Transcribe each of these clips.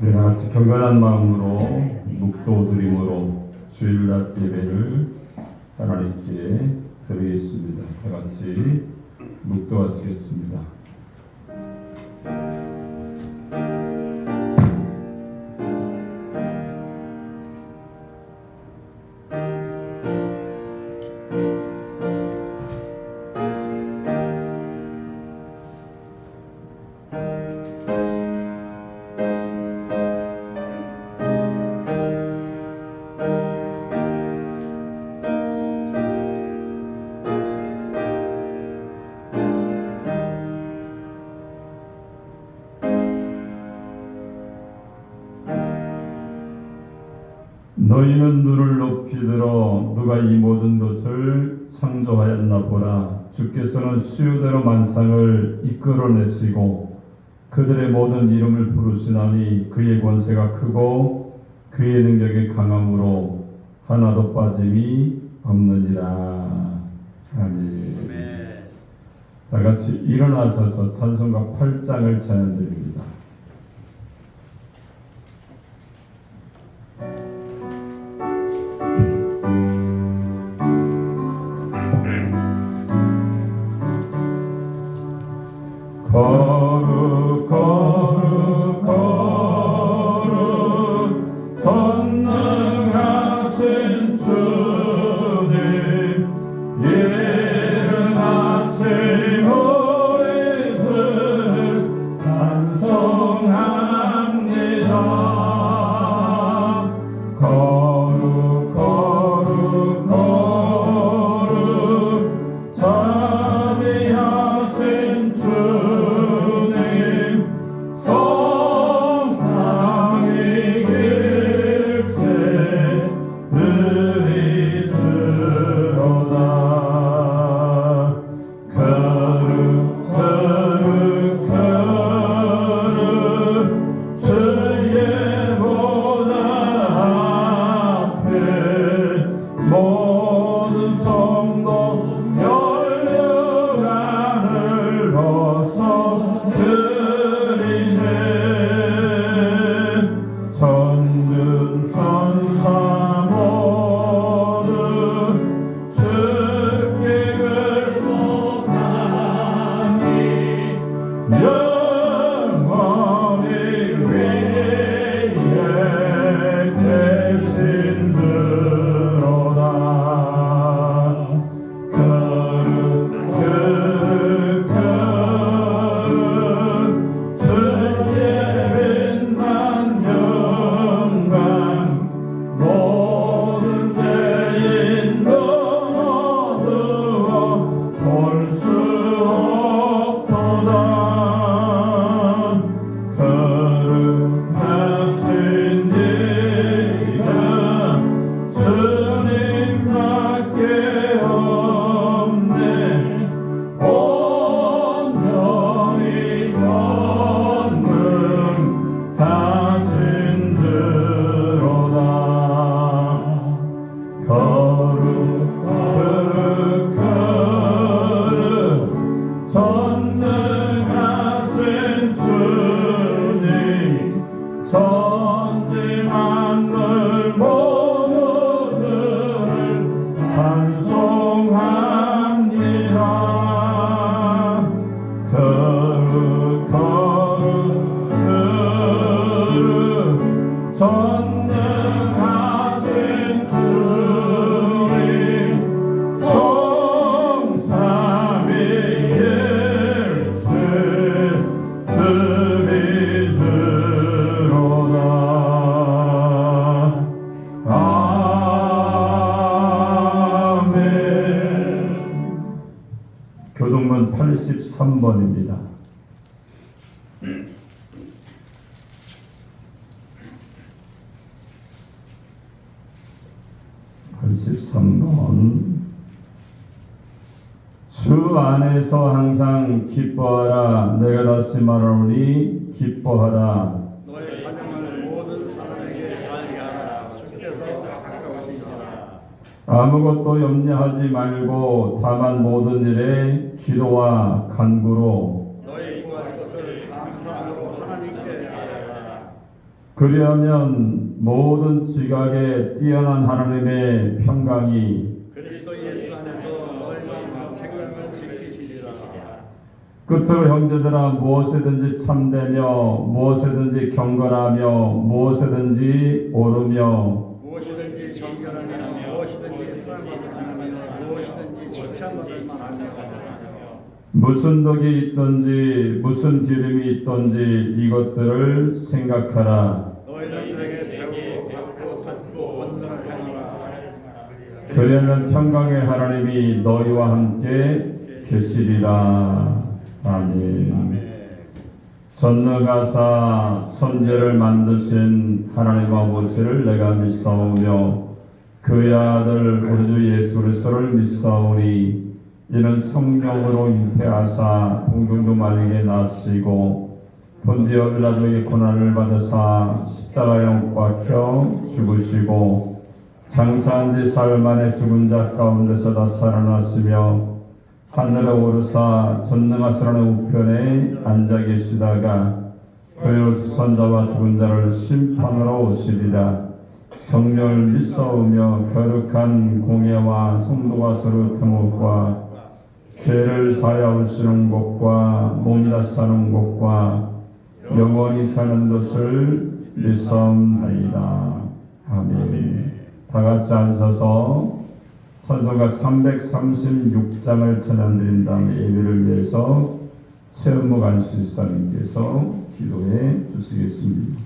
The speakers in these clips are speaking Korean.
우리 다 같이 경건한 마음으로 묵도드림으로 주일낮 예배를 하나님께 드리겠습니다. 다 같이 묵도하시겠습니다. 너희는 눈을 높이 들어 누가 이 모든 것을 창조하였나 보라. 주께서는 수요대로 만상을 이끌어내시고 그들의 모든 이름을 부르시나니 그의 권세가 크고 그의 능력이 강함으로 하나도 빠짐이 없느니라. 아멘. 다 같이 일어나셔서 찬송가 8장을 찬양드립니다. 거룩 거룩 거룩 전능하신 주님 이른 아침 우리를 찬송합니다. 거룩 거룩 거룩 자비하신 주님 성삼위 일체 느리시로다. 거룩 거룩 거룩 주의 보좌 앞에 모든 성도 열려가는 벗어 드리네. 천군 천사 모두 주께 굴복하니 영원히 위에 계신 주로다. 거룩 거룩 거룩 주의 빛난 영광 모든 죄인도 모두 볼 수 없도다. 거룩하신 네가 주님밖에 없네. 온전히 전능하신 주로다. 거룩 거룩 거룩 전능하신 주님 천지 만물 모두를 찬송합니다. 거룩 거룩 거룩 전능하신 주님 성삼위 일체 느리시로다. 아멘. 교동문 83번입니다. 83번. 주 안에서 항상 기뻐하라. 내가 다시 말하노니 기뻐하라. 너의 가정을 모든 사람에게 알게 하라. 주께서 가까우시니라. 아무것도 염려하지 말고 다만 모든 일에 기도와 간구로 너희 구할 것을 감사함으로 하나님께 아뢰라. 그리하면 모든 지각에 뛰어난 하나님의 평강이 그리스도 예수 안에서 너희 마음과 생각을 지키시리라. 끝으로 형제들아 무엇이든지 참되며 무엇이든지 경건하며 무엇이든지 옳으며 무엇이든지 정결하며 무엇이든지 사랑받을 만하며 무엇이든지 칭찬받을 만하며 무슨 덕이 있든지 무슨 기름이 있든지 이것들을 생각하라. 너희는 내게 배우고 받고 듣고 본전을 행하라. 그러면 평강의 하나님이 너희와 함께 계시리라. 아멘. 아멘. 전능하사 천지를 만드신 하나님 아버지를 내가 믿사오며 그의 아들 우리 주 예수 그리스도를 믿사오니 이는 성령으로 잉태하사 동정도 마리아에게 나시고 본디오 빌라도의 고난을 받으사 십자가에 못 박혀 죽으시고 장사한 지 사흘 만에 죽은 자 가운데서 다 살아났으며 하늘에 오르사 전능하시라는 우편에 앉아 계시다가 그의 수선자와 죽은 자를 심판하러 오시리라. 성령을 믿사오며 거룩한 공예와 성도가 서로 등옥과 죄를 사하오시는 것과 몸이 다시 사는 것과 영원히 사는 것을 믿사옵나이다. 아멘. 다 같이 앉아서 찬송가 336장을 찬양드린 다음에 예배를 위해서 최은목 안수집사님께서 기도해 주시겠습니다.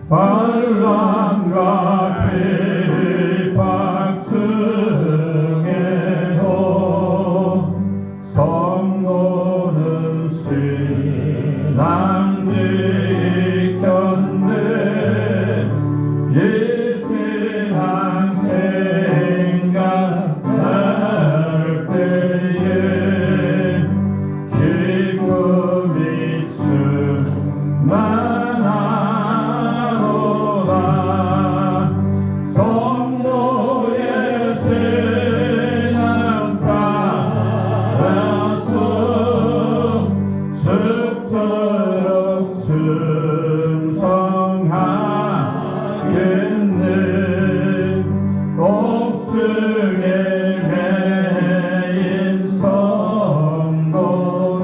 바람과 비박승에도 성도는 신앙 지켰네. 예신앙 생각할 때에 기쁨이 충만하도다. 성도의 신앙 따라서 죽도록 충성하겠네. 옥중에 매인 성도나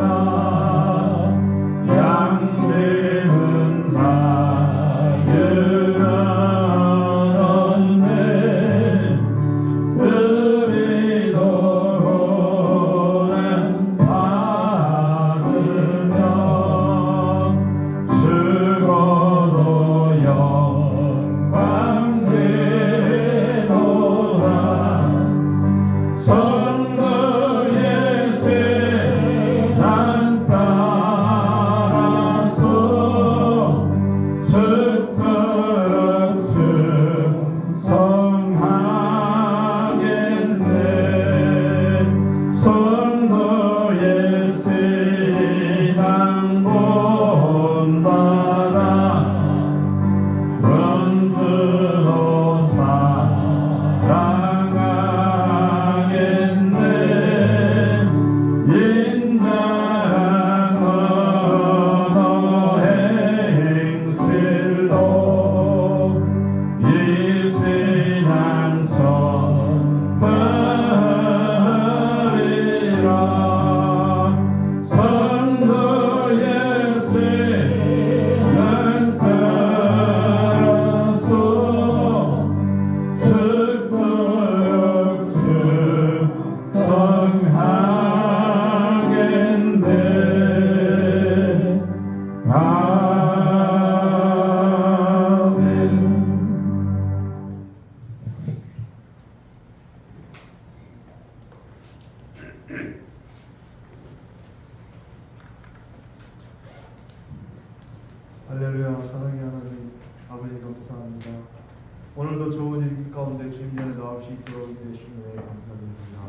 양심은 자유하던데 의리도는 받으며 죽어도 영광 되도다. 성도의 신앙 따라서 죽도록 충성하겠네. 성도의 신앙 본받아 원수로 사랑하겠네. 인자한 언어 행실도 이 신앙 전하리라. 성도의 신앙 따라서 죽도록 충성하겠네. 아멘. 할렐루야. 사랑의 하나님 아버지 감사합니다. 오늘도 좋은 일 가운데 주님 전에 나올 수 있도록 인도해 주시는 은혜에 감사드립니다.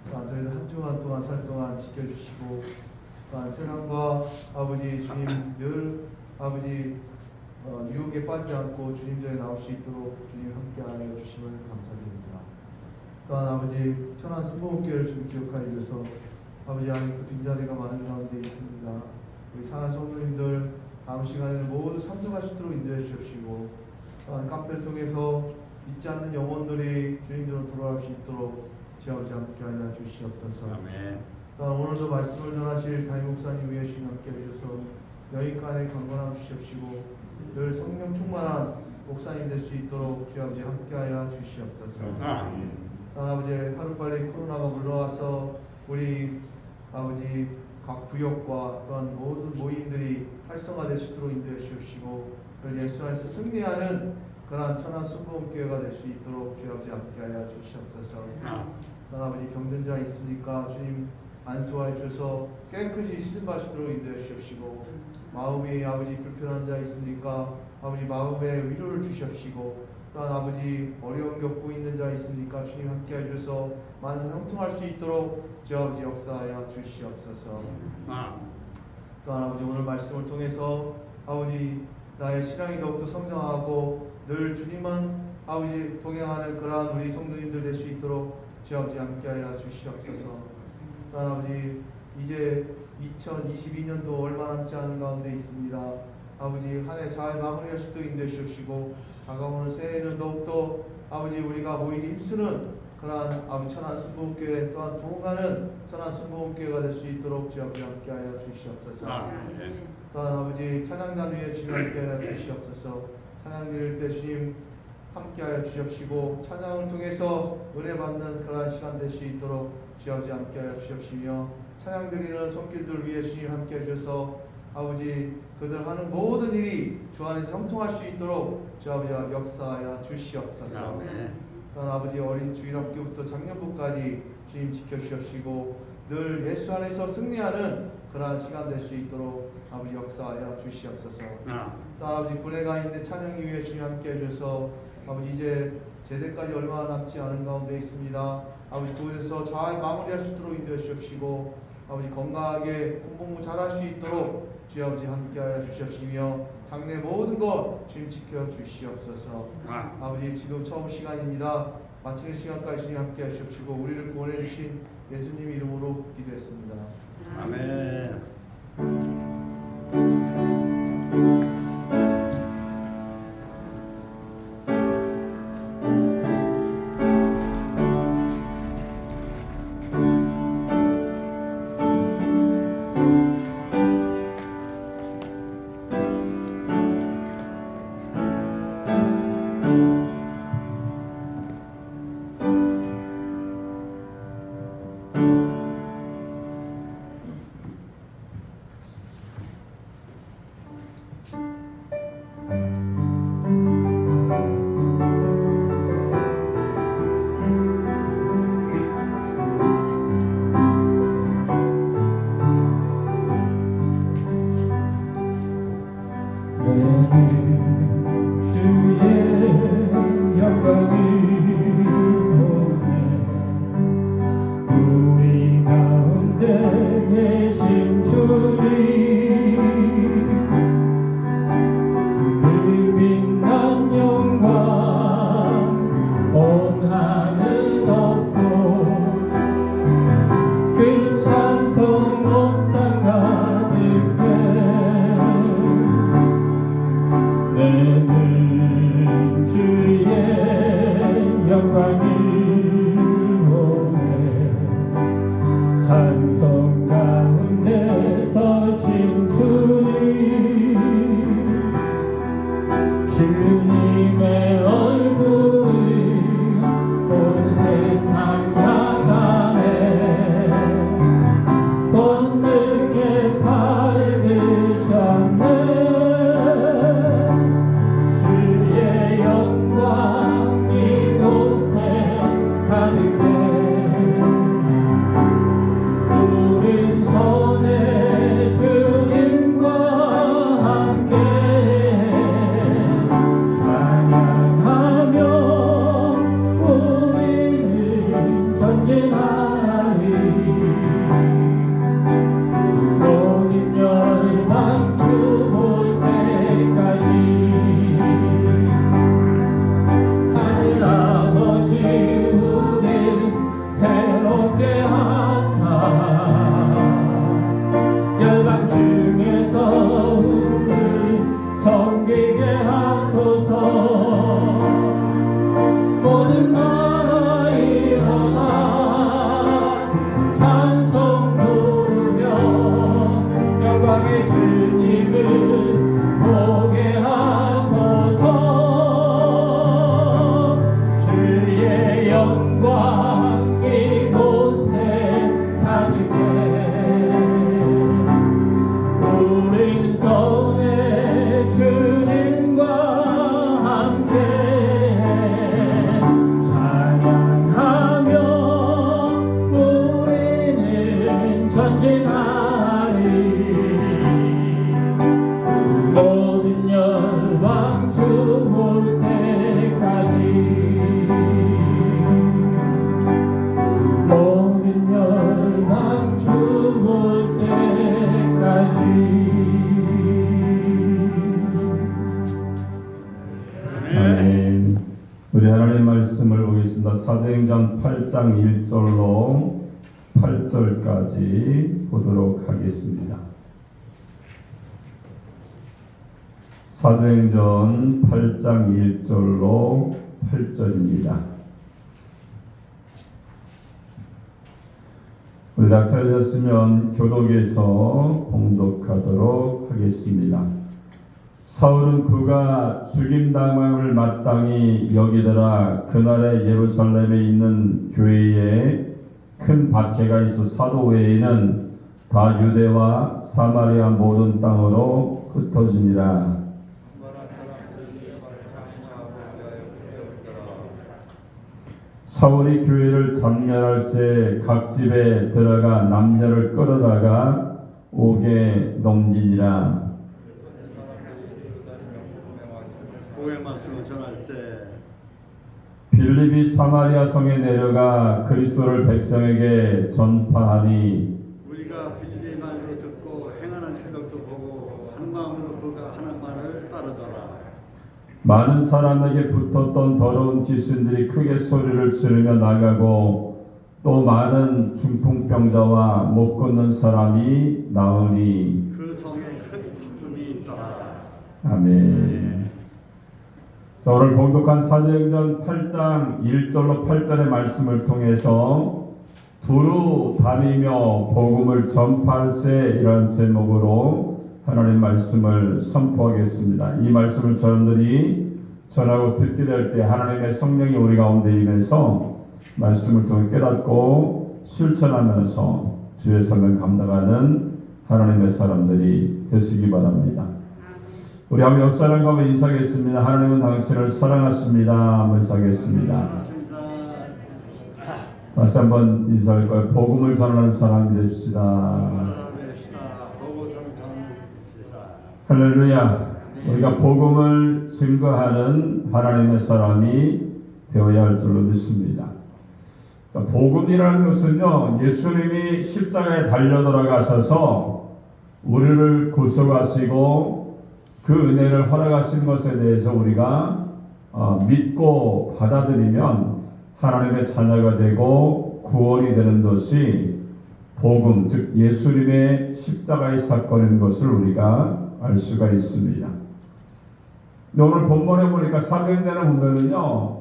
또한 저희들 한 주간 동안 살 동안 지켜주시고 또한 세상과 아버지 주님 늘 아버지 유혹에 빠지지 않고 주님 전에 나올 수 있도록 주님 함께하여 주심을 감사드립니다. 또한 아버지 천안 승복교회를 좀 기억하여 주셔서 아버지 하나님 그 빈자리가 많은 가운데 있습니다. 우리 사랑하는 성도님들 다음 시간에는 모두 참석할 수 있도록 인도해 주십시고 또한 카페를 통해서 믿지 않는 영혼들이 주님으로 돌아올 수 있도록 주 아버지 함께하여 주시옵소서. 아멘. 또한 오늘도 말씀을 전하실 담임 목사님 위에 주님 함께해 주셔서 여인간의 강건함 주시옵시고 늘 성령 충만한 목사님 될 수 있도록 주 아버지 함께하여 주시옵소서. 아멘. 또한 아버지 하루빨리 코로나가 물러와서 우리 아버지 각 구역과 또한 모든 모임들이 활성화될 수 있도록 인도해 주시옵시고 그를 예수 안에서 승리하는 그러한 천안 순복음교회가 될 수 있도록 주 아버지 함께하여 주시옵소서. 또한 아버지 경전자 있습니까? 주님 안수하여 주셔서 깨끗이 씻음받으시도록 인도해 주시옵시고 마음이 아버지 불편한 자 있습니까? 아버지 마음에 위로를 주시옵시고 또한 아버지 어려움 겪고 있는 자 있습니까? 주님 함께해 주셔서 만사 형통할 수 있도록 주 아버지 역사하여 주시옵소서. 또한 아버지 오늘 말씀을 통해서 아버지 나의 신앙이 더욱더 성장하고 늘 주님만 아버지 동행하는 그러한 우리 성도님들 될 수 있도록 주 아버지 함께하여 주시옵소서. 또한 아버지 이제 2022년도 얼마 남지 않은 가운데 있습니다. 아버지 한 해 잘 마무리할 수 있도록 인도해 주시고 다가오는 새해에는 더욱더 아버지 우리가 모이기 힘쓰는 그러한 아버지 천안 순복음교회 또한 부흥하는 천안 순복음교회가 될 수 있도록 주 아버지 함께하여 주시옵소서. 또한 아버지 찬양단 위에 주님 함께하여 주시옵소서. 찬양 드릴 때 주님 함께하여 주시옵시고 찬양을 통해서 은혜 받는 그러한 시간 될 수 있도록 주 아버지 함께하여 주시옵시며 찬양 드리는 손길들 위해 주님 함께해 주셔서 아버지 그들 하는 모든 일이 주 안에서 형통할 수 있도록 주 아버지 역사하여 주시옵소서. 또한 아버지 어린 주일학교부터 작년부까지 주님 지켜주시옵시고 늘 예수 안에서 승리하는 그러한 시간 될 수 있도록 아버지 역사하여 주시옵소서. 또 아버지 군에가 있는 찬양이 위해 주님 함께해 주셔서 아버지 이제 제대까지 얼마 남지 않은 가운데 있습니다. 아버지 그곳에서 잘 마무리할 수 있도록 인도해 주시옵시고 아버지 건강하게 공부 잘할 수 있도록 주 아버지 함께하여 주시옵시며 장래 모든 것 주님 지켜 주시옵소서. 아버지 지금 처음 시간입니다. 마치는 시간까지 주님 함께해 주시옵시고 우리를 구원해 주신 예수님 이름으로 기도했습니다. 아멘. 내 하나님 말씀을 보겠습니다. 사도행전 8장 1절로 8절까지 보도록 하겠습니다. 사도행전 8장 1절로 8절입니다. 우리 다 세우셨으면 교독에서 봉독하도록 하겠습니다. 사울은 그가 죽임당함을 마땅히 여기더라. 그날에 예루살렘에 있는 교회에 큰 박해가 있어 사도 외에는 다 유대와 사마리아 모든 땅으로 흩어지니라. 사울이 교회를 전멸할새 각 집에 들어가 남녀를 끌어다가 옥에 넘기니라. 복음의 말씀을 전할 때 빌립이 사마리아 성에 내려가 그리스도를 백성에게 전파하니 우리가 빌립의 말도 듣고 행하는 표적도 보고 한 마음으로 그가 하는 말을 따르더라. 많은 사람에게 붙었던 더러운 귀신들이 크게 소리를 지르며 나가고 또 많은 중풍병자와 못 걷는 사람이 나오니 그 성에 큰 기쁨이 있더라. 아멘. 자, 오늘 봉독한 사도행전 8장 1절로 8절의 말씀을 통해서 두루 다니며 복음을 전파할세 이런 제목으로 하나님 말씀을 선포하겠습니다. 이 말씀을 저들이 전하고 듣게 될 때 하나님의 성령이 우리 가운데 임해서 말씀을 통해 깨닫고 실천하면서 주의 삶을 감당하는 하나님의 사람들이 되시기 바랍니다. 우리 한번 옆 사람과 인사하겠습니다. 하나님은 당신을 사랑하십니다. 인사하겠습니다. 다시 한번 인사할 거예요. 복음을 전하는 사람이 되십시다. 할렐루야. 우리가 복음을 증거하는 하나님의 사람이 되어야 할 줄로 믿습니다. 자, 복음이라는 것은요, 예수님이 십자가에 달려 돌아가셔서 우리를 구속하시고 그 은혜를 허락하신 것에 대해서 우리가 믿고 받아들이면 하나님의 자녀가 되고 구원이 되는 것이 복음, 즉 예수님의 십자가의 사건인 것을 우리가 알 수가 있습니다. 근데 오늘 본문에 보니까 사도행전에 보면은요,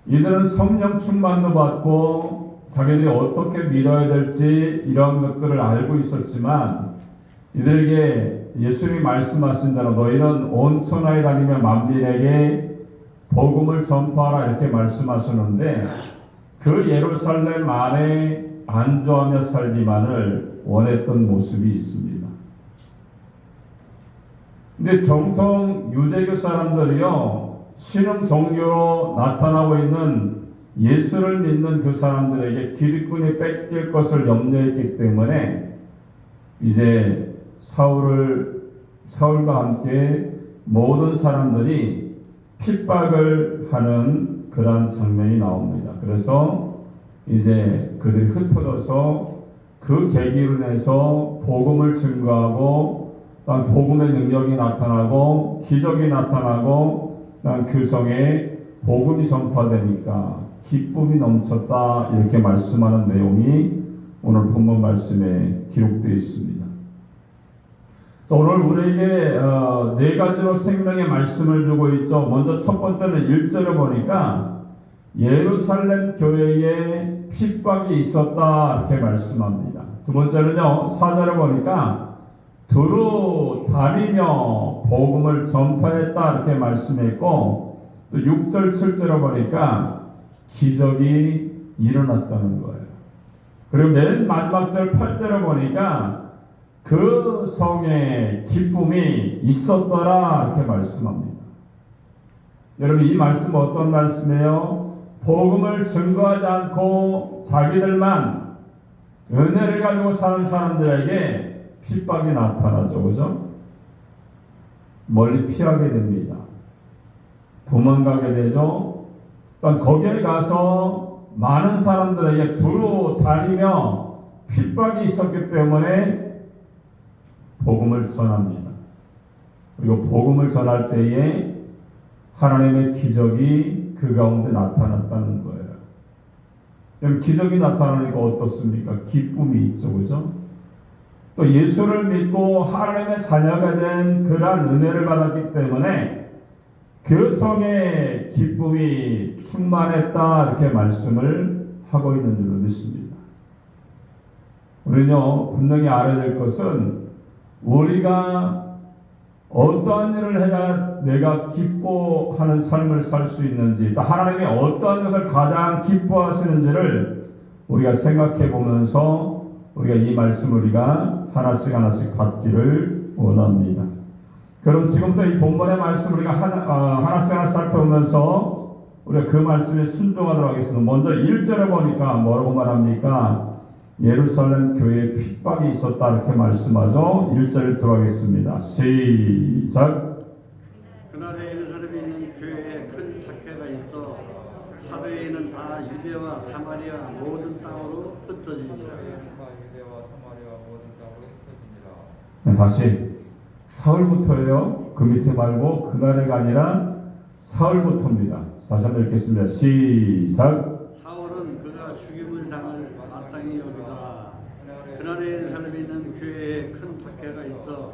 이들은 성령 충만도 받고 자기들이 어떻게 믿어야 될지 이런 것들을 알고 있었지만 이들에게 예수님이 말씀하신 대로 너희는 온 천하에 다니며 만민에게 복음을 전파하라 이렇게 말씀하셨는데 그 예루살렘 안에 안주하며 살기만을 원했던 모습이 있습니다. 근데 정통 유대교 사람들이요, 신흥 종교로 나타나고 있는 예수를 믿는 그 사람들에게 기득권이 뺏길 것을 염려했기 때문에 이제 사울과 함께 모든 사람들이 핍박을 하는 그런 장면이 나옵니다. 그래서 이제 그들이 흩어져서 그 계기로 인해서 복음을 증거하고 복음의 능력이 나타나고 기적이 나타나고 그 성에 복음이 전파되니까 기쁨이 넘쳤다 이렇게 말씀하는 내용이 오늘 본문 말씀에 기록되어 있습니다. 오늘 우리에게 네 가지로 생명의 말씀을 주고 있죠. 먼저 첫 번째는 1절에 보니까 예루살렘 교회에 핍박이 있었다 이렇게 말씀합니다. 두 번째는요, 4절에 보니까 두루 다니며 복음을 전파했다 이렇게 말씀했고, 또 6절 7절에 보니까 기적이 일어났다는 거예요. 그리고 맨 마지막 절 8절에 보니까 그 성에 기쁨이 있었더라 이렇게 말씀합니다. 여러분, 이 말씀은 어떤 말씀이에요? 복음을 증거하지 않고 자기들만 은혜를 가지고 사는 사람들에게 핍박이 나타나죠. 그죠? 멀리 피하게 됩니다. 도망가게 되죠. 거기에 가서 많은 사람들에게 두루 다니며 핍박이 있었기 때문에 복음을 전합니다. 그리고 복음을 전할 때에 하나님의 기적이 그 가운데 나타났다는 거예요. 여러분, 기적이 나타나니까 어떻습니까? 기쁨이 있죠, 그죠? 또 예수를 믿고 하나님의 자녀가 된 그러한 은혜를 받았기 때문에 그 성에 기쁨이 충만했다, 이렇게 말씀을 하고 있는 줄로 믿습니다. 우리는요, 분명히 알아야 될 것은 우리가 어떠한 일을 해야 내가 기뻐하는 삶을 살 수 있는지, 또 하나님이 어떠한 것을 가장 기뻐하시는지를 우리가 생각해 보면서 우리가 이 말씀을 우리가 하나씩 받기를 원합니다. 그럼 지금부터 이 본문의 말씀 우리가 하나씩 살펴보면서 우리가 그 말씀에 순종하도록 하겠습니다. 먼저 1절에 보니까 뭐라고 말합니까? 예루살렘 교회에 핍박이 있었다, 이렇게 말씀하죠. 1절 들어가겠습니다. 시작. 그날에 예루살렘에 있는 교회에 큰 박해가 있어 사도에는 다 유대와 사마리아 모든 땅으로 흩어지니라. 네, 다시 사흘부터예요. 그 밑에 말고 그날에가 아니라 사흘부터입니다. 다시 한번 읽겠습니다. 시작. 사울은 그가 죽임을 당할 마땅히 여기더라. 그날에 예루살렘에 있는 교회에 큰 박해가 있어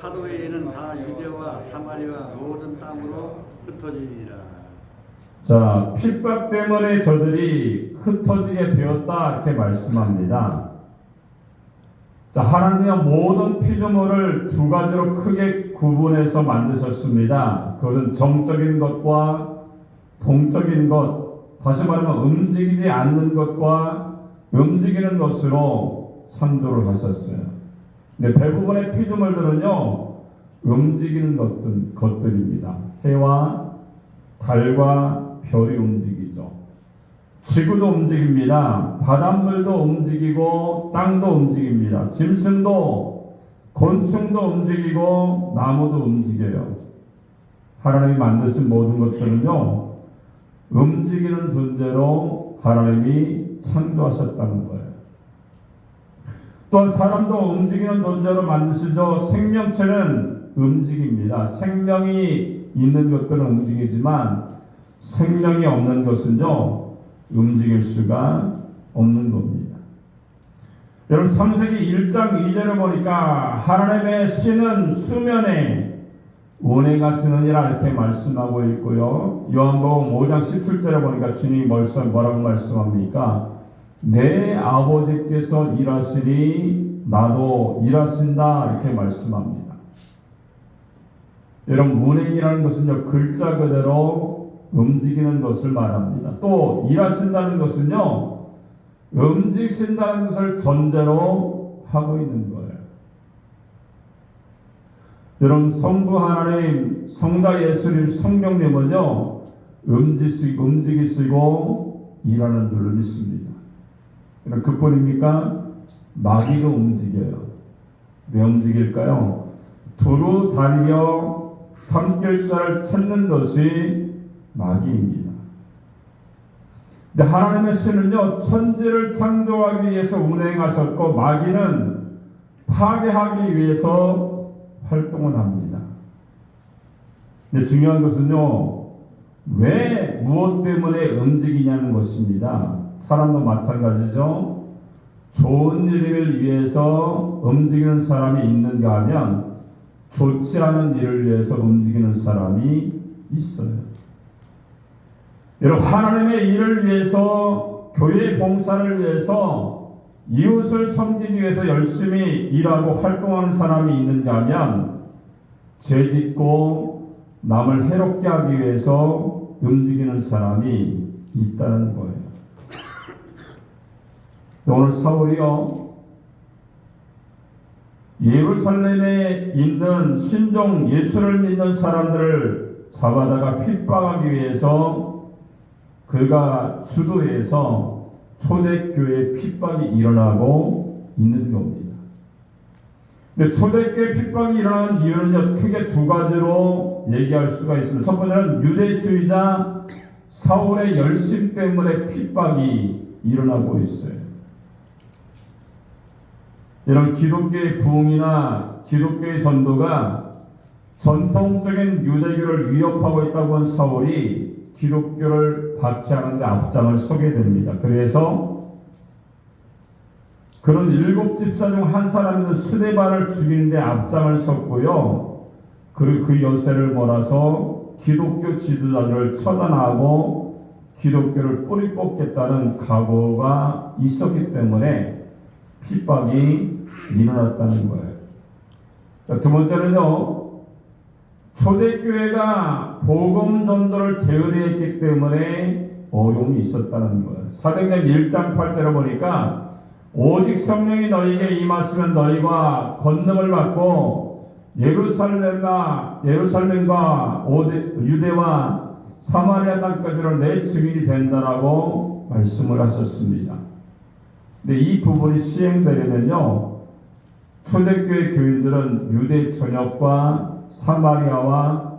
사도에는 다 유대와 사마리아 모든 땅으로 흩어지니라. 자, 핍박 때문에 저들이 흩어지게 되었다, 이렇게 말씀합니다. 자, 하나님의 모든 피조물을 두 가지로 크게 구분해서 만드셨습니다. 그것은 정적인 것과 동적인 것, 다시 말하면 움직이지 않는 것과 움직이는 것으로 창조를 하셨어요. 근데 대부분의 피조물들은요, 움직이는 것들입니다. 해와 달과 별이 움직이죠. 지구도 움직입니다. 바닷물도 움직이고 땅도 움직입니다. 짐승도, 곤충도 움직이고 나무도 움직여요. 하나님이 만드신 모든 것들은요, 움직이는 존재로 하나님이 창조하셨다는 거예요. 또한 사람도 움직이는 존재로 만드시죠. 생명체는 움직입니다. 생명이 있는 것들은 움직이지만 생명이 없는 것은요, 움직일 수가 없는 겁니다. 여러분, 창세기 1장 2절을 보니까 하나님의 신은 수면에 운행하시느니라, 이렇게 말씀하고 있고요. 요한복음 5장 17절에 보니까 주님이 뭐라고 말씀합니까? 내 아버지께서 일하시니 나도 일하신다, 이렇게 말씀합니다. 여러분, 운행이라는 것은요, 글자 그대로 움직이는 것을 말합니다. 또 일하신다는 것은요, 움직이신다는 것을 전제로 하고 있는 거예요. 여러분, 성부 하나님, 성자 예수님, 성령님은요, 움직이시고 일하는 줄로 믿습니다. 그뿐입니까? 마귀도 움직여요. 왜 움직일까요? 두루 달려 삼킬자를 찾는 것이 마귀입니다. 근데 하나님의 신은요, 천지를 창조하기 위해서 운행하셨고, 마귀는 파괴하기 위해서 활동을 합니다. 근데 중요한 것은요, 왜, 무엇 때문에 움직이냐는 것입니다. 사람도 마찬가지죠. 좋은 일을 위해서 움직이는 사람이 있는가 하면 좋지 않은 일을 위해서 움직이는 사람이 있어요. 여러분, 하나님의 일을 위해서, 교회 봉사를 위해서, 이웃을 섬기기 위해서 열심히 일하고 활동하는 사람이 있는가 하면 죄짓고 남을 해롭게 하기 위해서 움직이는 사람이 있다는 거예요. 오늘 사울이요, 예루살렘에 있는 신종 예수를 믿는 사람들을 잡아다가 핍박하기 위해서 그가 주도해서 초대교회 핍박이 일어나고 있는 겁니다. 근데 초대교회 핍박이 일어나는 이유는 크게 두 가지로 얘기할 수가 있습니다. 첫 번째는 유대주의자 사울의 열심 때문에 핍박이 일어나고 있어요. 이런 기독교의 부흥이나 기독교의 전도가 전통적인 유대교를 위협하고 있다고 한 사울이 기독교를 박해하는 데 앞장을 서게 됩니다. 그래서 그런 7집사 중 한 사람인 스데반을 죽이는 데 앞장을 섰고요. 그리고 그 여세를 몰아서 기독교 지도자들을 처단하고 기독교를 뿌리 뽑겠다는 각오가 있었기 때문에 핍박이 일어났다는 거예요. 자, 두 번째는요. 초대교회가 복음 전도를 게으르했기 때문에 어려움이 있었다는 거예요. 사도행전 1장 8절에 보니까 오직 성령이 너희에게 임하시면 너희가 권능을 받고 예루살렘과 유대와 사마리아 땅까지로 내 증인이 된다라고 말씀을 하셨습니다. 근데 이 부분이 시행되려면요, 초대교회 교인들은 유대 전역과 사마리아와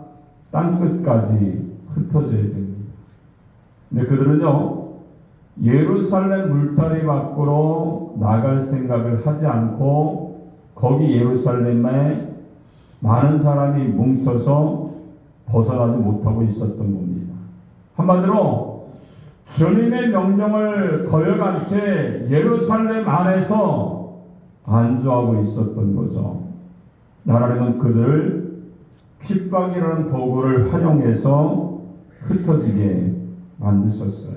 땅끝까지 흩어져야 됩니다. 근데 그들은요, 예루살렘 물다리 밖으로 나갈 생각을 하지 않고 거기 예루살렘에 많은 사람이 뭉쳐서 벗어나지 못하고 있었던 겁니다. 한마디로 주님의 명령을 거역한 채 예루살렘 안에서 안주하고 있었던 거죠. 하나님은 그들을 핍박이라는 도구를 활용해서 흩어지게 만드셨어요.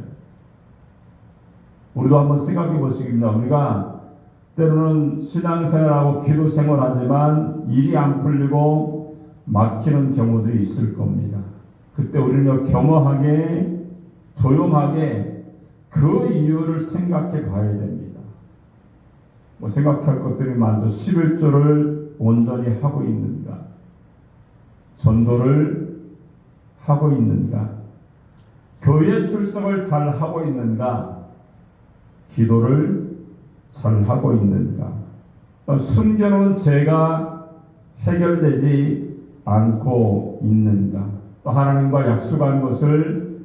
우리도 한번 생각해 보시겠습니다. 우리가 때로는 신앙생활하고 기도생활하지만 일이 안 풀리고 막히는 경우들이 있을 겁니다. 그때 우리는 겸허하게 조용하게 그 이유를 생각해 봐야 됩니다. 생각할 것들이 많죠. 11조를 온전히 하고 있는가? 전도를 하고 있는가? 교회 출석을 잘 하고 있는가? 기도를 잘 하고 있는가? 숨겨놓은 죄가 해결되지 않고 있는가? 또 하나님과 약속한 것을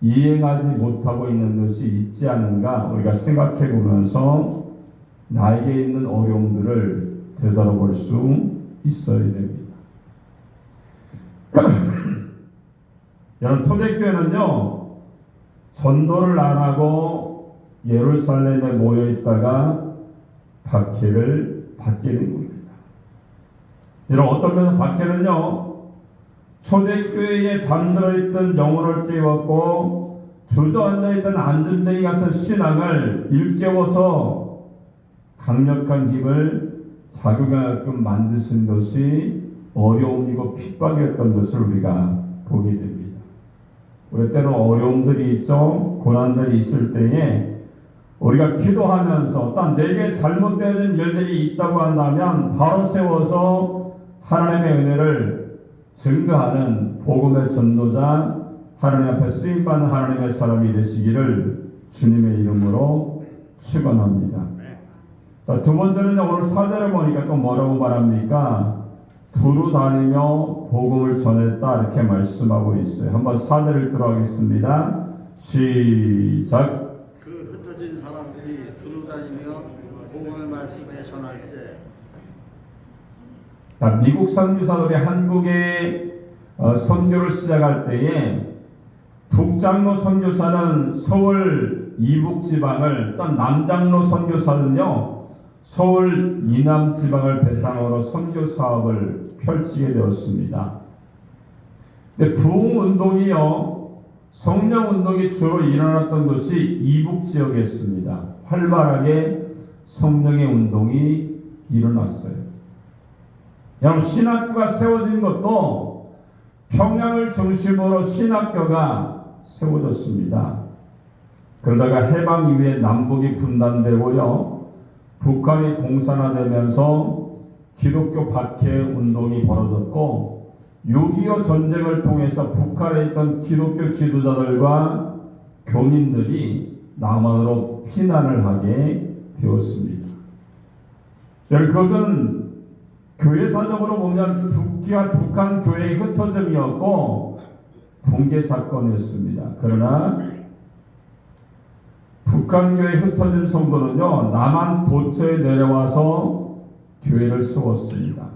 이행하지 못하고 있는 것이 있지 않은가? 우리가 생각해 보면서 나에게 있는 어려움들을 되돌아볼 수 있어야 됩니다. 여러분, 초대교회는요, 전도를 안 하고 예루살렘에 모여 있다가 박해를 받게 된 겁니다. 여러분, 어떤 면에서 박해는요, 초대교회에 잠들어 있던 영혼을 깨웠고 주저앉아 있던 안전뱅이 같은 신앙을 일깨워서 강력한 힘을 작용하게끔 만드신 것이 어려움이고 핍박이었던 것을 우리가 보게 됩니다. 우리 때로 어려움들이 있죠. 고난들이 있을 때에 우리가 기도하면서 딱 내게 잘못되어진 일들이 있다고 한다면 바로 세워서 하나님의 은혜를 증거하는 복음의 전도자, 하나님 앞에 쓰임받는 하나님의 사람이 되시기를 주님의 이름으로 축원합니다. 두 번째는 오늘 4절에 보니까 또 뭐라고 말합니까? 두루 다니며 복음을 전했다 이렇게 말씀하고 있어요. 한번 4절을 들어가겠습니다. 시작. 그 흩어진 사람들이 두루 다니며 복음의 말씀에 전할세. 자, 미국 선교사들이 한국에 선교를 시작할 때에 북장로 선교사는 서울 이북 지방을, 또 남장로 선교사는요 서울 이남 지방을 대상으로 선교 사업을 펼치게 되었습니다. 근데 부흥 운동이요, 성령 운동이 주로 일어났던 것이 이북 지역이었습니다. 활발하게 성령의 운동이 일어났어요. 여러분, 신학교가 세워진 것도 평양을 중심으로 신학교가 세워졌습니다. 그러다가 해방 이후에 남북이 분단되고요, 북한이 공산화되면서 기독교 박해 운동이 벌어졌고 6.25 전쟁을 통해서 북한에 있던 기독교 지도자들과 교민들이 남한으로 피난을 하게 되었습니다. 여러분, 그것은 교회사적으로 보면 북한 교회의 흩어짐이었고 붕괴 사건이었습니다. 그러나 북한 교회 흩어진 성도는요, 남한 도처에 내려와서 교회를 세웠습니다.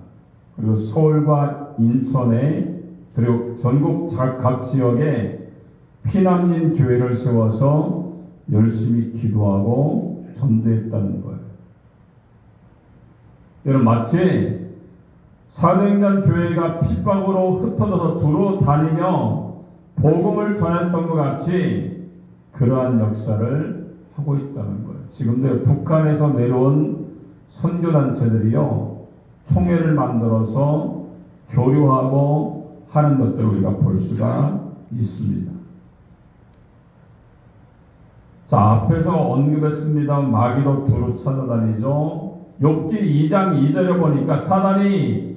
그리고 서울과 인천에, 그리고 전국 각 지역에 피난민 교회를 세워서 열심히 기도하고 전도했다는 거예요. 여러분, 마치 사도행전 교회가 핍박으로 흩어져서 두루 다니며 복음을 전했던 것 같이 그러한 역사를 하고 있다는 거예요. 지금도 북한에서 내려온 선교단체들이요, 총회를 만들어서 교류하고 하는 것들을 우리가 볼 수가 있습니다. 자, 앞에서 언급했습니다. 마귀도 두루 찾아다니죠. 욥기 2장 2절에 보니까 사단이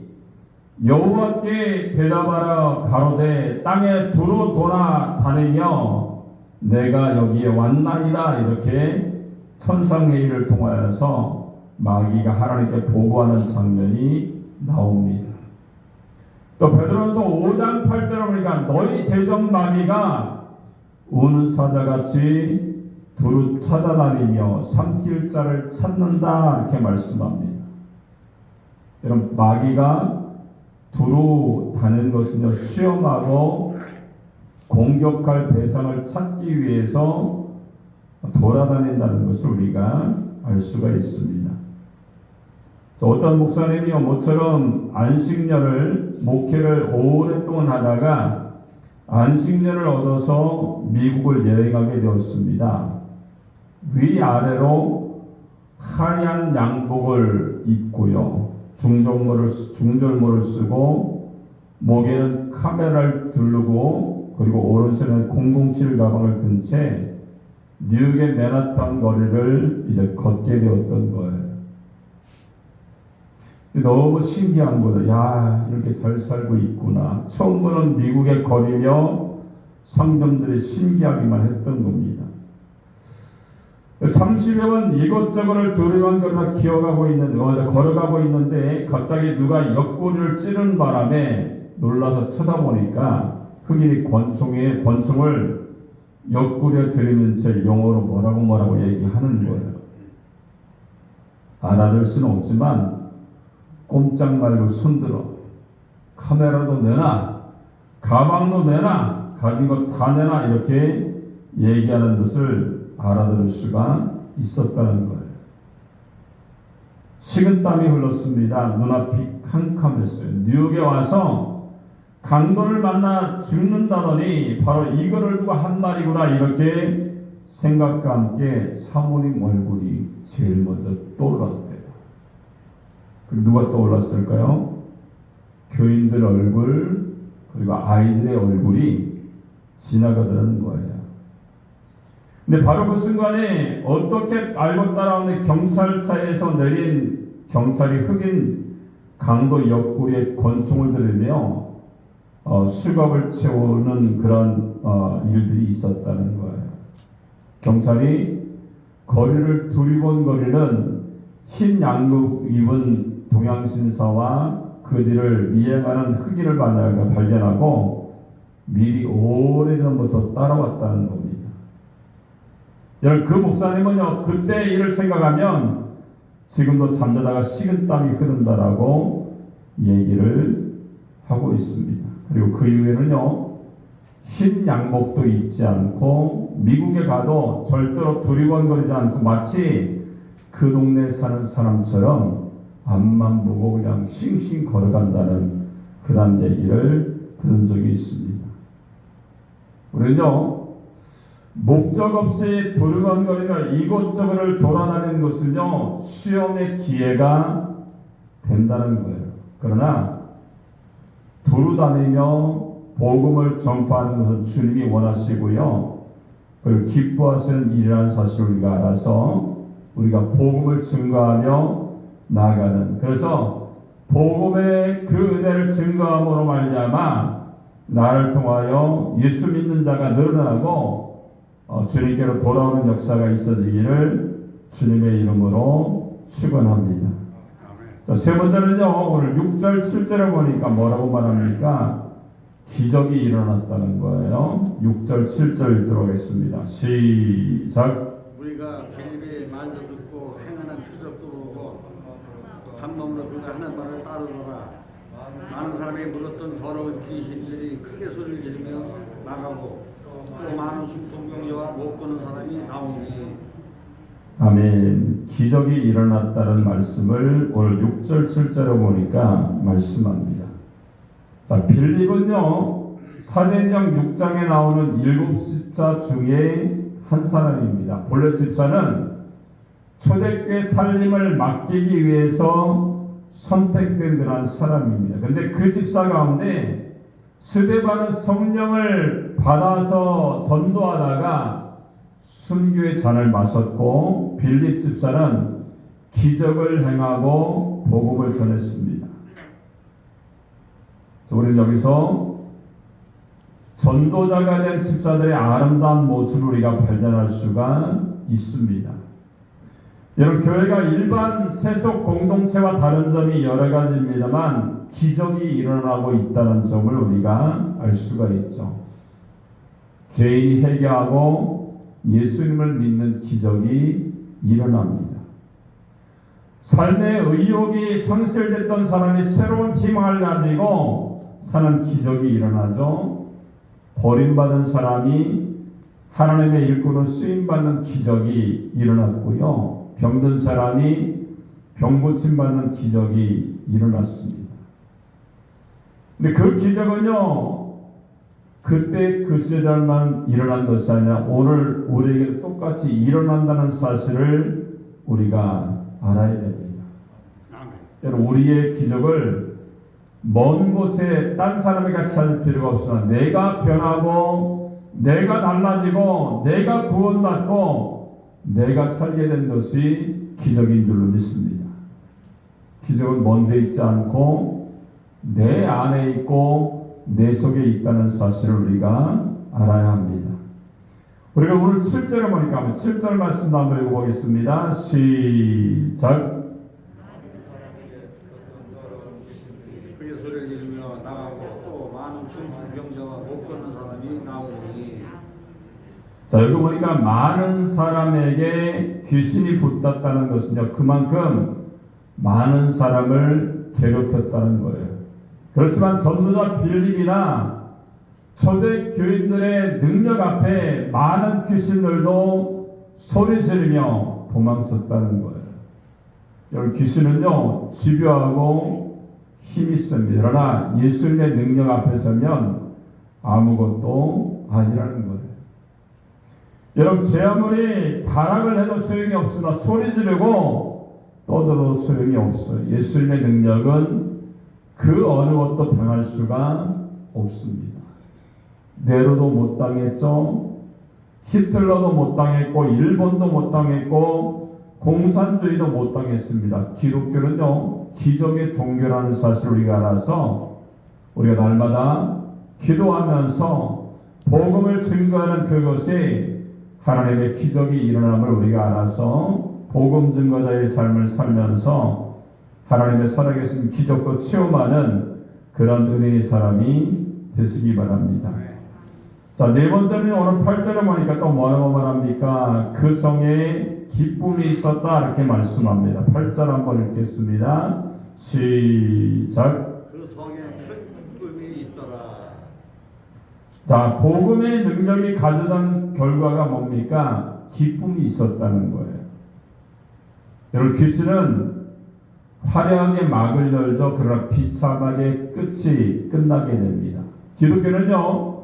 여호와께 대답하라 가로되 땅에 두루 돌아다니며 내가 여기에 왔나이다, 이렇게 천상회의를 통하여서 마귀가 하나님께 보고하는 장면이 나옵니다. 또 베드로전서 5장 8절에 보니까 너희 대적 마귀가 우는 사자같이 두루 찾아다니며 삼킬 자를 찾는다, 이렇게 말씀합니다. 여러분, 마귀가 두루 다니는 것은요, 시험하고 공격할 대상을 찾기 위해서 돌아다닌다는 것을 우리가 알 수가 있습니다. 어떤 목사님이요, 모처럼 안식년을 목회를 오랫동안 하다가 안식년을 얻어서 미국을 여행하게 되었습니다. 위아래로 하얀 양복을 입고요, 중절모를 쓰고 목에는 카메라를 두르고 그리고 오른손에는 007 가방을 든 채 뉴욕의 맨하탄 거리를 이제 걷게 되었던 거예요. 너무 신기한 거죠. 야, 이렇게 잘 살고 있구나. 처음 보는 미국의 거리며 상점들이 신기하기만 했던 겁니다. 30여분 이것저것을 두루만거리나 걸어가고 있는데 갑자기 누가 옆구리를 찌르는 바람에 놀라서 쳐다보니까 흑인이 권총을 옆구리에 들이는 채 영어로 뭐라고 얘기하는 거예요. 알아들 수는 없지만 꼼짝 말고 손들어, 카메라도 내놔, 가방도 내놔, 가진 것 다 내놔, 이렇게 얘기하는 것을 알아들을 수가 있었다는 거예요. 식은땀이 흘렀습니다. 눈앞이 캄캄했어요. 뉴욕에 와서 강도를 만나 죽는다더니 바로 이거를 두고 한 말이구나, 이렇게 생각과 함께 사모님 얼굴이 제일 먼저 떠올랐대요. 누가 떠올랐을까요? 교인들 얼굴, 그리고 아이들의 얼굴이 지나가더라는 거예요. 근데 바로 그 순간에 어떻게 알고 따라오는 경찰차에서 내린 경찰이 흑인 강도 옆구리에 권총을 들이며 수갑을 채우는 그런 일들이 있었다는 거예요. 경찰이 거리를 두리번거리는 흰 양복 입은 동양신사와 그 뒤를 미행하는 흑인을 발견하고 미리 오래전부터 따라왔다는 겁니다. 여러분, 그 목사님은요, 그때 일을 생각하면 지금도 잠자다가 식은땀이 흐른다라고 얘기를 하고 있습니다. 그리고 그 이후에는요, 흰 양복도 입지 않고 미국에 가도 절대로 두리번거리지 않고 마치 그 동네에 사는 사람처럼 앞만 보고 그냥 싱싱 걸어간다는 그런 얘기를 들은 적이 있습니다. 우리는요, 목적 없이 두루번거리며 이곳저곳을 돌아다니는 것은요, 시험의 기회가 된다는 거예요. 그러나 두루다니며 복음을 전파하는 것은 주님이 원하시고요, 그리고 기뻐하시는 일이라는 사실을 우리가 알아서 우리가 복음을 증거하며 나아가는, 그래서 복음의 그 은혜를 증거함으로 말미암아 나를 통하여 예수 믿는 자가 늘어나고 주님께로 돌아오는 역사가 있어지기를 주님의 이름으로 축원합니다. 자, 세 번째는요, 오늘 6절 7절에 보니까 뭐라고 말합니까? 기적이 일어났다는 거예요. 6절 7절 읽도록 하겠습니다. 시작. 우리가 빌립의 말도 듣고 행하는 표적도 보고 한 몸으로 그가 하는 말을 따르더라. 많은 사람이 물었던 더러운 귀신들이 크게 소리를 지르며 나가고 또 많은 중풍병자와 못 걷는 사람이 나오니 아멘. 기적이 일어났다는 말씀을 오늘 6절 7절에 보니까 말씀합니다. 자, 빌립은요 사도행전 6장에 나오는 7집사 중에 한 사람입니다. 본래 집사는 초대교회 살림을 맡기기 위해서 선택된 그런 사람입니다. 근데 그 집사 가운데 스데반은 성령을 받아서 전도하다가 순교의 잔을 마셨고, 빌립 집사는 기적을 행하고 복음을 전했습니다. 우리는 여기서 전도자가 된 집사들의 아름다운 모습을 우리가 발견할 수가 있습니다. 여러분, 교회가 일반 세속 공동체와 다른 점이 여러 가지입니다만 기적이 일어나고 있다는 점을 우리가 알 수가 있죠. 개인이 회개하고 예수님을 믿는 기적이 일어납니다. 삶의 의욕이 상실됐던 사람이 새로운 희망을 가지고 사는 기적이 일어나죠. 버림받은 사람이 하나님의 일꾼으로 쓰임받는 기적이 일어났고요. 병든 사람이 병 고침받는 기적이 일어났습니다. 근데 그 기적은요, 그때 그 시절만 일어난 것이 아니라 오늘 우리에게 똑같이 일어난다는 사실을 우리가 알아야 됩니다. 여러분, 우리의 기적을 먼 곳에 딴 사람에게 찾을 필요가 없으나 내가 변하고 내가 달라지고 내가 구원받고 내가 살게 된 것이 기적인 줄로 믿습니다. 기적은 먼 데 있지 않고 내 안에 있고 내 속에 있다는 사실을 우리가 알아야 합니다. 우리가 오늘 7절에 보니까 7절 말씀도 한번 읽어보겠습니다. 시작. 그의 소리를 지르며 나가고 또 많은 중풍병자와 못 걷는 사람이 나오니. 자, 여기 보니까 많은 사람에게 귀신이 붙었다는 것은요, 그만큼 많은 사람을 괴롭혔다는 거예요. 그렇지만 전도자 빌립이나 초대 교인들의 능력 앞에 많은 귀신들도 소리 지르며 도망쳤다는 거예요. 여러분, 귀신은요 집요하고 힘이 셉니다. 그러나 예수님의 능력 앞에 서면 아무것도 아니라는 거예요. 여러분, 제 아무리 발악을 해도 소용이 없으나 소리 지르고 떠들어도 소용이 없어요. 예수님의 능력은 그 어느 것도 당할 수가 없습니다. 네로도 못 당했죠. 히틀러도 못 당했고 일본도 못 당했고 공산주의도 못 당했습니다. 기독교는요 기적의 종교라는 사실을 우리가 알아서 우리가 날마다 기도하면서 복음을 증거하는 그것이 하나님의 기적이 일어남을 우리가 알아서 복음 증거자의 삶을 살면서 하나님의 살아계신 기적도 체험하는 그런 은혜의 사람이 되시기 바랍니다. 자, 네 번째는 오늘 8절에 보니까 또 뭐라고 말합니까? 그 성에 기쁨이 있었다 이렇게 말씀합니다. 8절 한번 읽겠습니다. 시작. 그 성에 큰 기쁨이 있더라. 자, 복음의 능력이 가져다 결과가 뭡니까? 기쁨이 있었다는 거예요. 여러분, 귀신은 화려하게 막을 열죠. 그러나 비참하게 끝이 끝나게 됩니다. 기독교는요,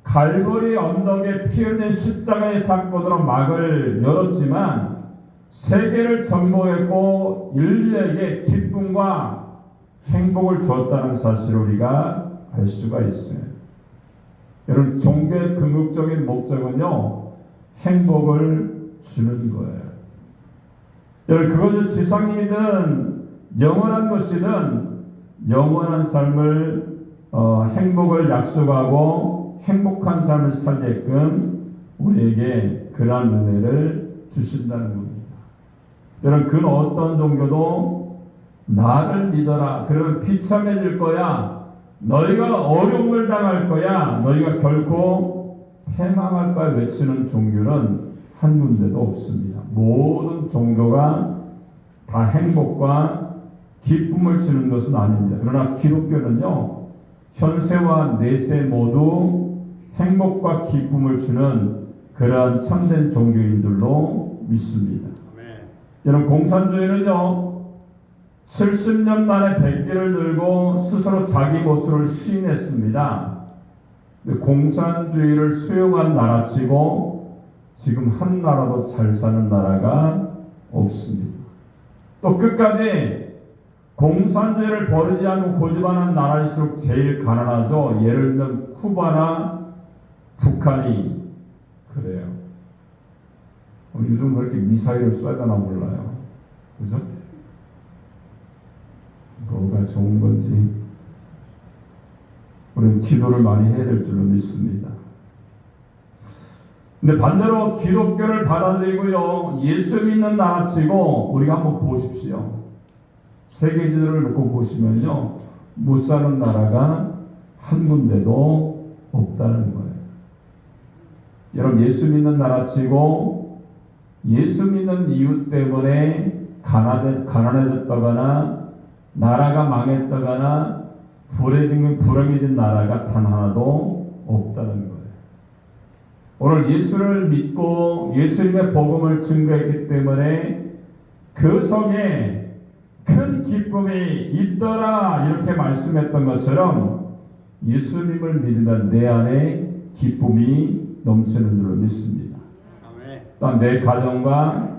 갈보리 언덕에 피 흘린 십자가의 사건으로 막을 열었지만 세계를 정복했고 인류에게 기쁨과 행복을 주었다는 사실을 우리가 알 수가 있어요. 여러분, 종교의 궁극적인 목적은요, 행복을 주는 거예요. 여러분, 그것은 지상이든 영원한 것이든 영원한 삶을 행복을 약속하고 행복한 삶을 살게끔 우리에게 그러한 은혜를 주신다는 겁니다. 여러분, 그 어떤 종교도 나를 믿어라, 그러면 비참해질 거야, 너희가 어려움을 당할 거야, 너희가 결코 패망할 거야 외치는 종교는 한 군데도 없습니다. 모든 종교가 다 행복과 기쁨을 주는 것은 아닙니다. 그러나 기독교는요, 현세와 내세 모두 행복과 기쁨을 주는 그러한 참된 종교인 줄로 믿습니다. 아멘. 여러분, 공산주의는요 70년 만에 백기를 들고 스스로 자기 모습을 시인했습니다. 근데 공산주의를 수용한 나라치고 지금 한 나라도 잘 사는 나라가 없습니다. 또 끝까지 공산주의를 버리지 않고 고집하는 나라일수록 제일 가난하죠. 예를 들면 쿠바나 북한이 그래요. 요즘 그렇게 미사일을 쏴야 되나 몰라요. 그죠? 뭐가 좋은 건지 우리는 기도를 많이 해야 될 줄로 믿습니다. 근데 반대로 기독교를 받아들이고요 예수 믿는 나라치고 우리가 한번 보십시오. 세계 지도를 놓고 보시면요 못 사는 나라가 한 군데도 없다는 거예요. 여러분, 예수 믿는 나라치고 예수 믿는 이유 때문에 가난해졌다거나 나라가 망했다거나 불행해진 나라가 단 하나도 없다는 거예요. 오늘 예수를 믿고 예수님의 복음을 증거했기 때문에 그 속에 큰 기쁨이 있더라 이렇게 말씀했던 것처럼 예수님을 믿으면 내 안에 기쁨이 넘치는 줄로 믿습니다. 또한 내 가정과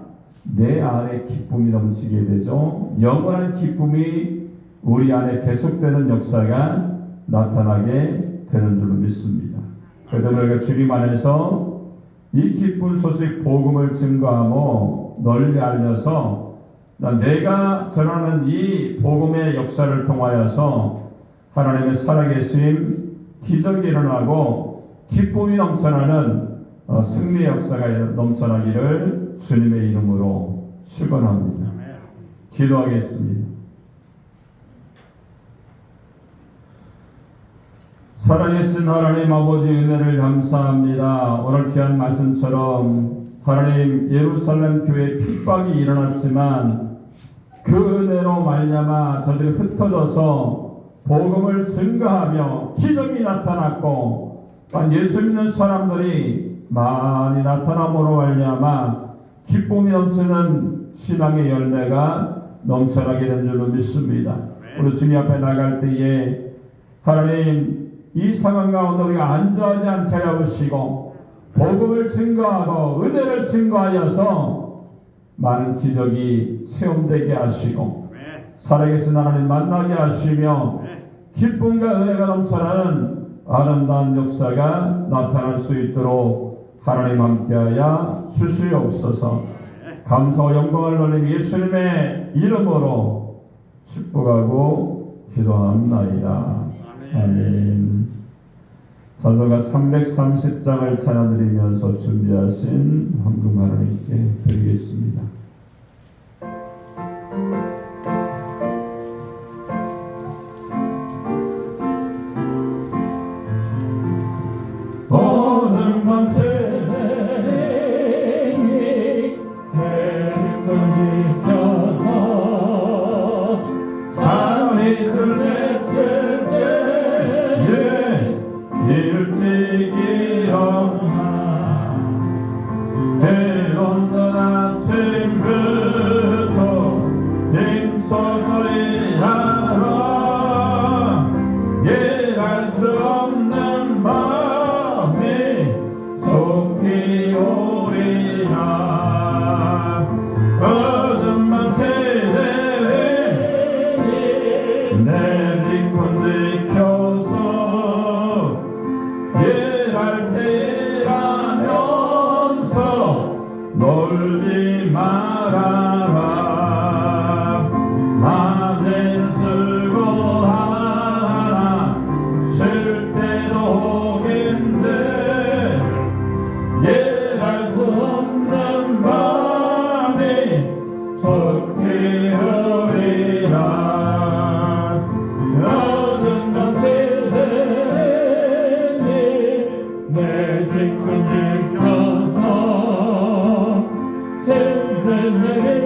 내 안에 기쁨이 넘치게 되죠. 영원한 기쁨이 우리 안에 계속되는 역사가 나타나게 되는 줄로 믿습니다. 그래서 우리가 주님 안에서 이 기쁜 소식 복음을 증거하고 널리 알려서 내가 전하는 이 복음의 역사를 통하여서 하나님의 살아계심 기적이 일어나고 기쁨이 넘쳐나는 승리의 역사가 넘쳐나기를 주님의 이름으로 축원합니다. 기도하겠습니다. 살아계신 하나님 아버지 은혜를 감사합니다. 오늘 귀한 말씀처럼 하나님 예루살렘 교회에 핍박이 일어났지만 그 은혜로 말미암아 저들이 흩어져서 복음을 증거하며 기적이 나타났고 예수 믿는 사람들이 많이 나타남으로 말미암아 기쁨이 넘치는 신앙의 열매가 넘쳐나게 된 줄로 믿습니다. 우리 주님 앞에 나갈 때에 하나님 이 상황 가운데 우리가 안주하지 않게 하시고 복음을 증거하고 은혜를 증거하여서 많은 기적이 체험되게 하시고 살아계신 하나님 만나게 하시며 기쁨과 은혜가 넘쳐나는 아름다운 역사가 나타날 수 있도록 하나님 함께하여 주시옵소서. 감사와 영광을 돌리며 예수님의 이름으로 축복하고 기도합나이다. 아멘. 찬송가 330장을 찬양드리면서 준비하신 헌금 하나님께 드리겠습니다. 오늘 밤 새내리 해를 지켜서 잠이슬 맺힐 때에 일찍 일어나 해온던 아침부터 힘써서 일하라 일할 수 없는 밤이 속히 오리라 어둠 밤 새내리 내 직분 지켜서 일할 때라면서 놀지 말아라 낮엔 수고하라 쉴 때도 혹인데 일할 수 없는 밤이 속히 오리라 어둠 밤 새내리 내 직분 지켜서 제대로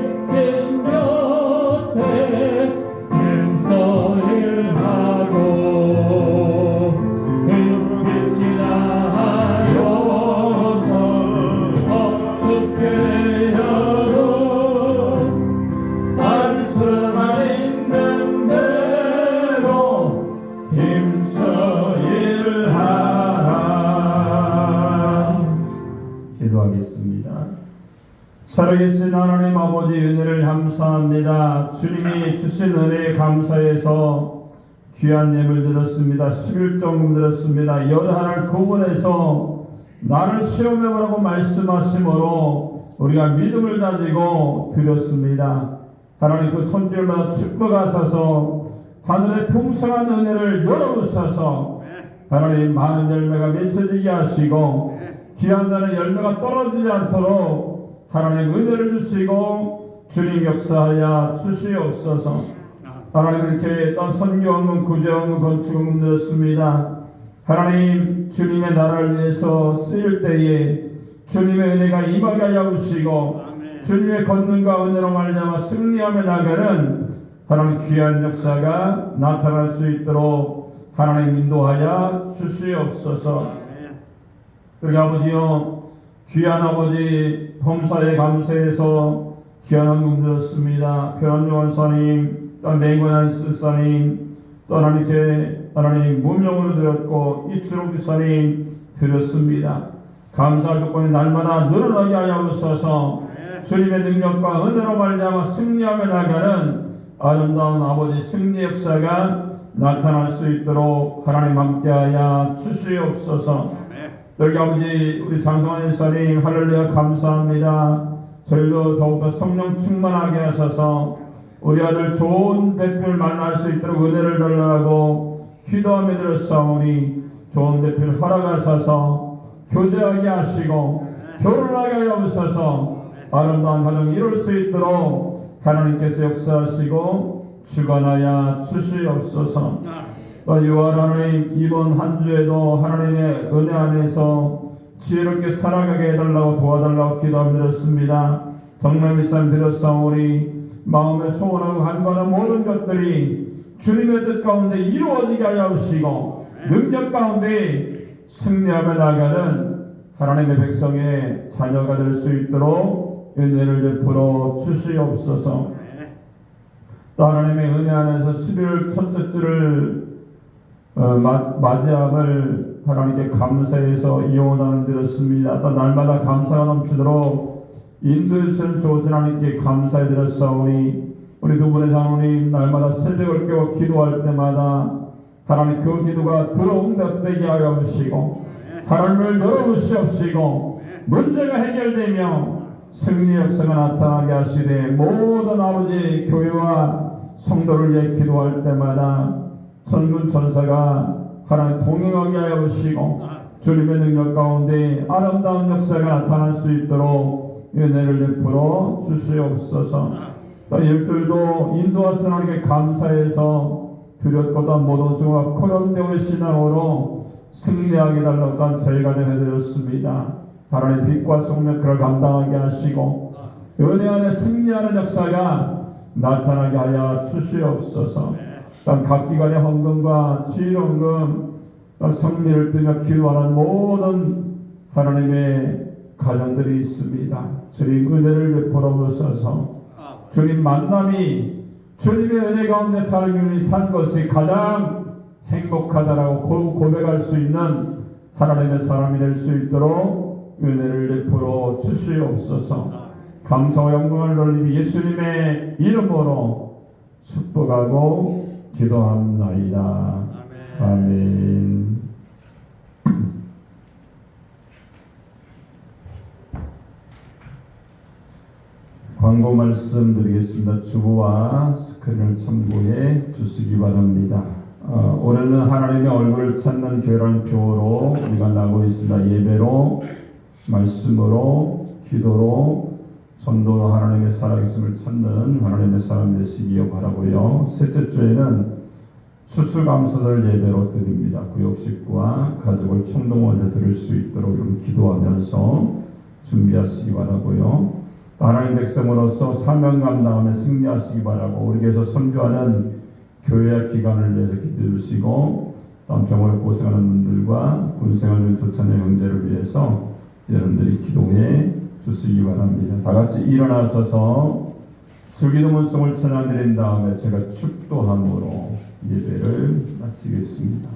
살아계신 하나님 아버지 은혜를 감사합니다. 주님이 주신 은혜에 감사해서 귀한 예물 드렸습니다. 11조금 드렸습니다. 여러 하나를 구분해서 나를 시험해보라고 말씀하심으로 우리가 믿음을 가지고 드렸습니다. 하나님 그 손길마다 축복하셔서 하늘의 풍성한 은혜를 열어주셔서 하나님 많은 열매가 맺혀지게 하시고 귀한 자는 열매가 떨어지지 않도록 하나님 은혜를 주시고 주님 역사하여 주시옵소서. 하나님 이렇게 또 선교원금, 구제원금, 건축원금 드렸습니다. 하나님 주님의 나라를 위해서 쓰일 때에 주님의 은혜가 임하게 하여 주시고 주님의 권능과 은혜로 말미암아 승리하며 나가는 하나님 귀한 역사가 나타날 수 있도록 하나님 인도하여 주시옵소서. 그리고 아버지요 귀한 아버지 범사에 감사해서 귀한 헌금 드렸습니다. 변환요한 사님, 또 맹관한스 사님, 또 하나님 문명으로 드렸고 이추록 기사님 드렸습니다. 감사할 조건이 날마다 늘어나게 하여 주셔서 주님의 능력과 은혜로 말미암아 승리하며 나가는 아름다운 아버지 승리 역사가 나타날 수 있도록 하나님 함께하여 주시옵소서. 여기 아버지 우리 장성환 일사님 할렐루야 감사합니다. 저희도 더욱더 성령 충만하게 하셔서 우리 아들 좋은 대표를 만날 수 있도록 은혜를 달라고 기도하며 드렸사오니 좋은 대표를 허락하셔서 교제하게 하시고 결혼하게 하여 주셔서 아름다운 가정 이룰 수 있도록 하나님께서 역사하시고 주관하여 주시옵소서. 또 유아 하나님 이번 한 주에도 하나님의 은혜 안에서 지혜롭게 살아가게 해달라고 도와달라고 기도드렸습니다. 정말 미산 드렸사오니 마음에 소원하고 간과하는 모든 것들이 주님의 뜻 가운데 이루어지게 하여 주시고 능력 가운데 승리하며 나가는 하나님의 백성의 자녀가 될 수 있도록 은혜를 베풀어 주시옵소서. 또 하나님의 은혜 안에서 11월 첫째 주를 맞이함을 하나님께 감사해서 이혼하는 드렸습니다. 또 날마다 감사가 넘치도록 인도해주신 조선 하나님께 감사해 드렸사오니 우리 두 분의 장로님 날마다 새벽을 깨워 기도할 때마다 하나님 그 기도가 들어응답되게 하여 주시고 하나님을 열어주시옵시고 문제가 해결되며 승리 역사가 나타나게 하시되 모든 아버지 교회와 성도를 위해 기도할 때마다 천군 천사가 하나님 동행하게 하여 주시고 주님의 능력 가운데 아름다운 역사가 나타날 수 있도록 은혜를 베풀어 주시옵소서. 또 일주일도 인도하신 하나님께 감사해서 드렸고 또 모든 수고가 코염되어 신앙으로 승리하게 달라고 저희 가정에 드렸습니다. 하나님 빛과 소금의 그를 감당하게 하시고 은혜 안에 승리하는 역사가 나타나게 하여 주시옵소서. 각 기관의 헌금과 지휘헌금 성리를 뜨며 기도하는 모든 하나님의 가정들이 있습니다. 주님 은혜를 베풀어 주셔서 주님 만남이 주님의 은혜 가운데 살기 위해 산 것이 가장 행복하다라고 고백할 수 있는 하나님의 사람이 될 수 있도록 은혜를 베풀어 주시옵소서. 감사와 영광을 돌리며 예수님의 이름으로 축복하고 기도합나이다. 아멘. 광고 말씀드리겠습니다. 주보와 스크린을 참고해 주시기 바랍니다. 올해는 하나님의 얼굴을 찾는 교회라는 표어로 우리가 나고 있습니다. 예배로, 말씀으로, 기도로, 전도로 하나님의 살아계심을 찾는 하나님의 사람 되시기 바라고요. 셋째 주에는 추수감사절 예배로 드립니다. 구역 식구와 가족을 총동원해 드릴 수 있도록 기도하면서 준비하시기 바라고요. 하나님 백성으로서 사명 감당하며 승리하시기 바라고 우리에게서 선교하는 교회와 기관을 위해서 기도해 주시고 또 병으로 고생하는 분들과 군생활을 조찬의 형제를 위해서 여러분들이 기도해 주시기 바랍니다. 다 같이 일어나셔서 주기도 문송을 찬양드린 다음에 제가 축도함으로 예배를 마치겠습니다.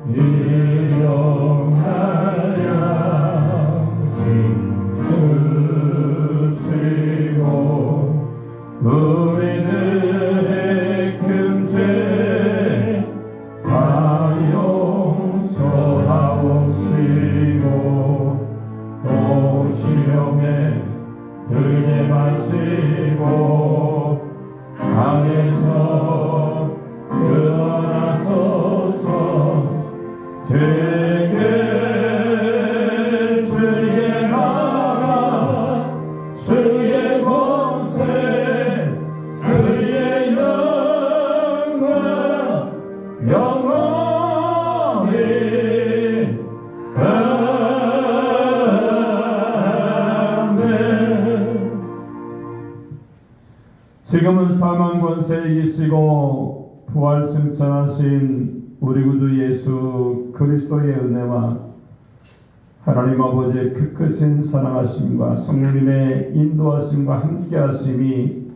일용하여 주시고 우리들의 금죄 다 용서하옵시고 또 시험에 들게 마시고 악에서 끊어나소서. 되게 주의 나라 주의 권세 주의 영광 영원히 아멘. 지금은 사망 권세에 이기시고 부활 승천하신 우리 구주 예수 그리스도의 은혜와 하나님 아버지의 그 크신 사랑하심과 성령님의 인도하심과 함께하심이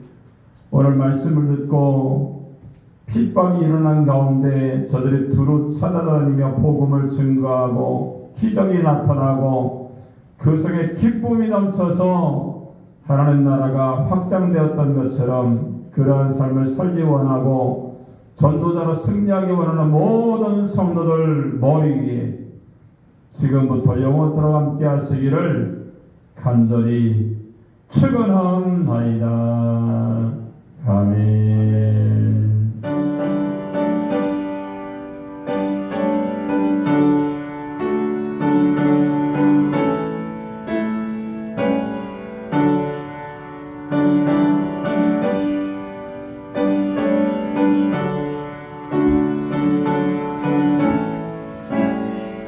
오늘 말씀을 듣고 핍박이 일어난 가운데 저들이 두루 찾아다니며 복음을 증거하고 기적이 나타나고 그 속에 기쁨이 넘쳐서 하나님 나라가 확장되었던 것처럼 그러한 삶을 살기 원하고 전도자로 승리하기 원하는 모든 성도들 머리 위에 지금부터 영원토록 함께 하시기를 간절히 축원합니다. 아멘.